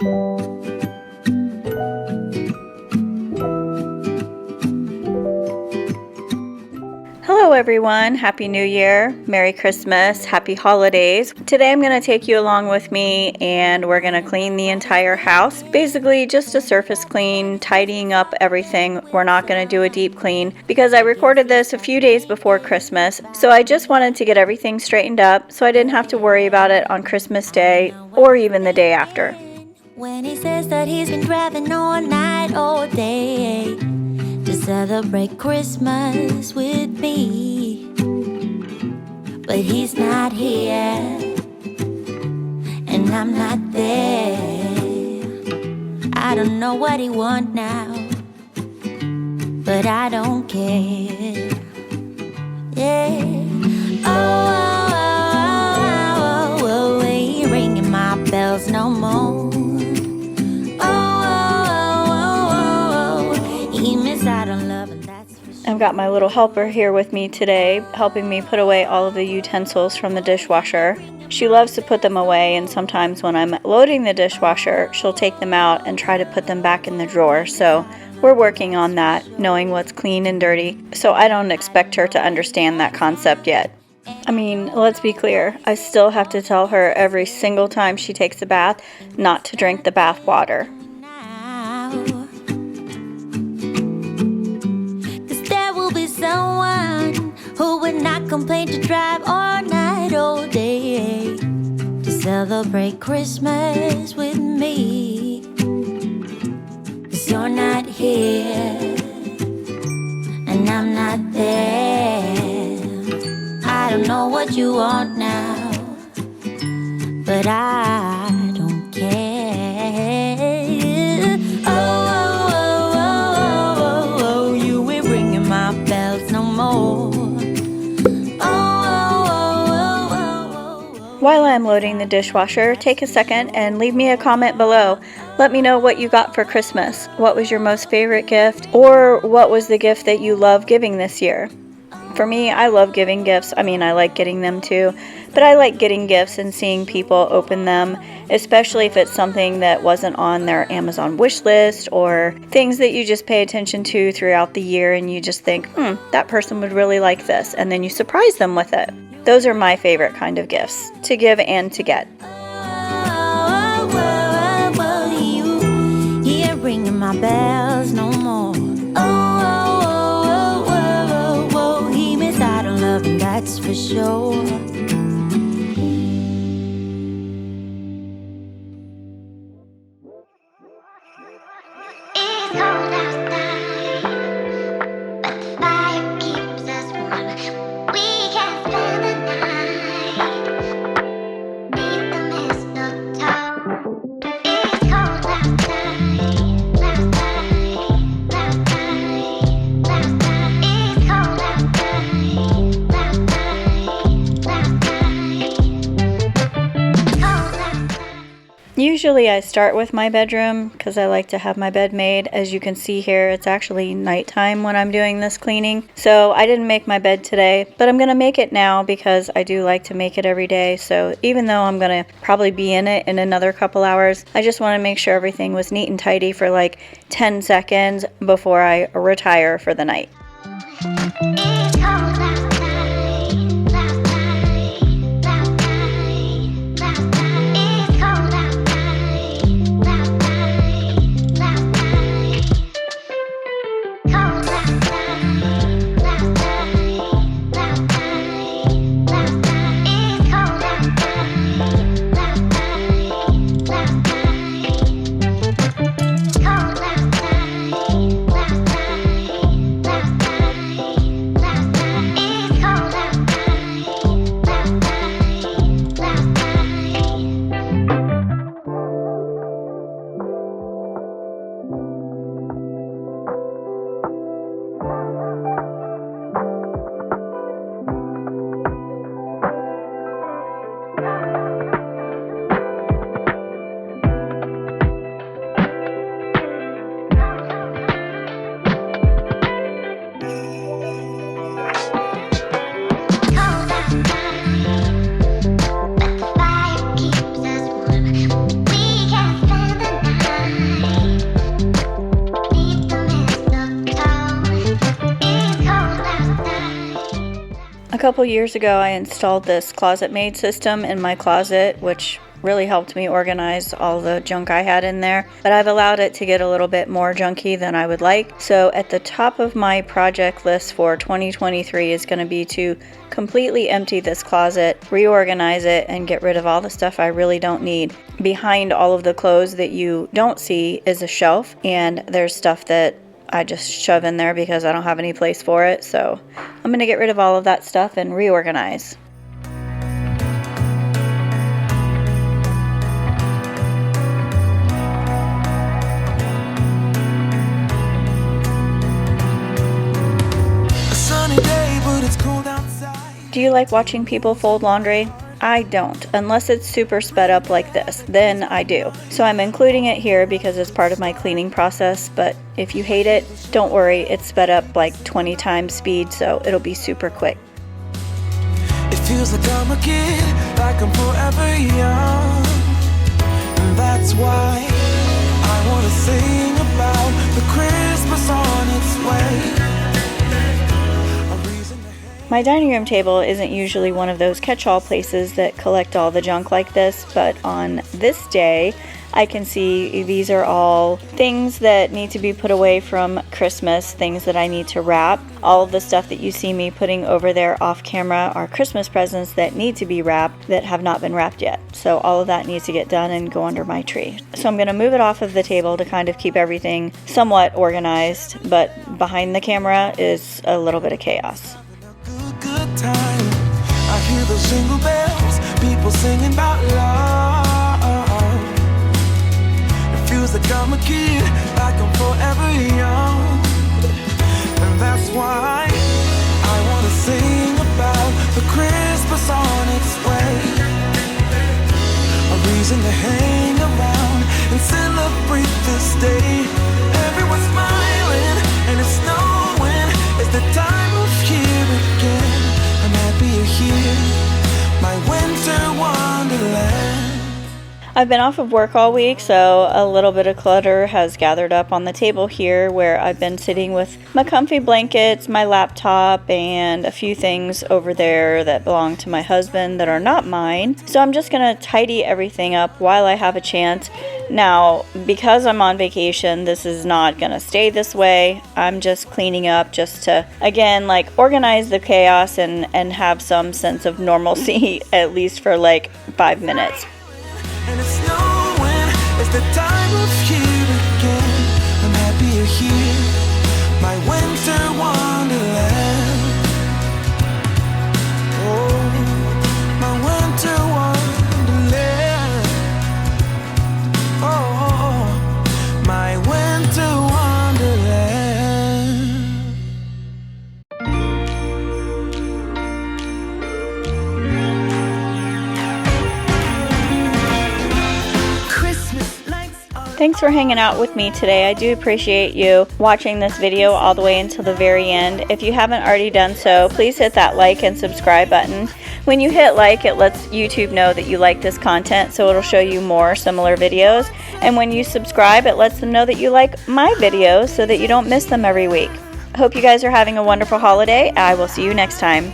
Hello everyone, Happy New Year, Merry Christmas, Happy Holidays. Today I'm going to take you along with me and we're going to clean the entire house. Basically just a surface clean, tidying up everything. We're not going to do a deep clean because I recorded this a few days before Christmas. So I just wanted to get everything straightened up so I didn't have to worry about it on Christmas Day or even the day after. When he says that he's been driving all night, all day to celebrate Christmas with me, but he's not here and I'm not there. I don't know what he wants now, but I don't care. Yeah. Oh, ain't ringing my bells no more. I've got my little helper here with me today, helping me put away all of the utensils from the dishwasher. She loves to put them away, and sometimes when I'm loading the dishwasher, she'll take them out and try to put them back in the drawer. So we're working on that, knowing what's clean and dirty. So I don't expect her to understand that concept yet. I mean, let's be clear, I still have to tell her every single time she takes a bath not to drink the bath water. Someone who would not complain to drive all night, all day to celebrate Christmas with me. 'Cause you're not here and I'm not there. I don't know what you want now, but I don't care. You ain't ringing my bells no more. While I'm loading the dishwasher, take a second and leave me a comment below. Let me know what you got for Christmas. What was your most favorite gift? Or what was the gift that you love giving this year? For me, I love giving gifts. I mean, I like getting them too. But I like getting gifts and seeing people open them, especially if it's something that wasn't on their Amazon wish list or things that you just pay attention to throughout the year and you just think, that person would really like this. And then you surprise them with it. Those are my favorite kind of gifts, to give and to get. You ain't ringing my bells no more. He missed out on love, and that's for sure. Usually I start with my bedroom because I like to have my bed made. As you can see here, it's actually nighttime when I'm doing this cleaning. So I didn't make my bed today, but I'm going to make it now because I do like to make it every day. So even though I'm going to probably be in it in another couple hours, I just want to make sure everything was neat and tidy for like 10 seconds before I retire for the night. couple years ago, I installed this ClosetMaid system in my closet, which really helped me organize all the junk I had in there, but I've allowed it to get a little bit more junky than I would like. So at the top of my project list for 2023 is going to be to completely empty this closet, reorganize it, and get rid of all the stuff I really don't need. Behind all of the clothes that you don't see is a shelf, and there's stuff that I just shove in there because I don't have any place for it. So I'm going to get rid of all of that stuff and reorganize. Do you like watching people fold laundry? I don't, unless it's super sped up like this, then I do. So I'm including it here because it's part of my cleaning process, but if you hate it, don't worry, it's sped up like 20 times speed, so it'll be super quick. It feels like I'm a kid, like I'm forever young, and that's why I want to sing about the Christmas on its way. My dining room table isn't usually one of those catch-all places that collect all the junk like this, but on this day, I can see these are all things that need to be put away from Christmas, things that I need to wrap. All of the stuff that you see me putting over there off camera are Christmas presents that need to be wrapped that have not been wrapped yet. So all of that needs to get done and go under my tree. So I'm going to move it off of the table to kind of keep everything somewhat organized, but behind the camera is a little bit of chaos. Time. I hear those jingle bells, people singing about love. It feels like I'm a kid, like I'm forever young, and that's why I want to sing about the Christmas on its way. A reason to hang around and celebrate this day. Everyone's smiling and it's snowing. It's the time of year again. I'm happy you're here, my winter wonderland. I've been off of work all week, so a little bit of clutter has gathered up on the table here where I've been sitting with my comfy blankets, my laptop, and a few things over there that belong to my husband that are not mine. So I'm just going to tidy everything up while I have a chance. Now, because I'm on vacation, this is not going to stay this way. I'm just cleaning up just to, again, like organize the chaos and have some sense of normalcy, at least for like 5 minutes. And it's snowing, it's the time of year again. I'm happy you're here, my winter wonderland. Oh, my winter wonderland. Oh, my winter wonderland. Thanks for hanging out with me today. I do appreciate you watching this video all the way until the very end. If you haven't already done so, please hit that like and subscribe button. When you hit like, it lets YouTube know that you like this content, so it'll show you more similar videos. And when you subscribe, it lets them know that you like my videos so that you don't miss them every week. I hope you guys are having a wonderful holiday. I will see you next time.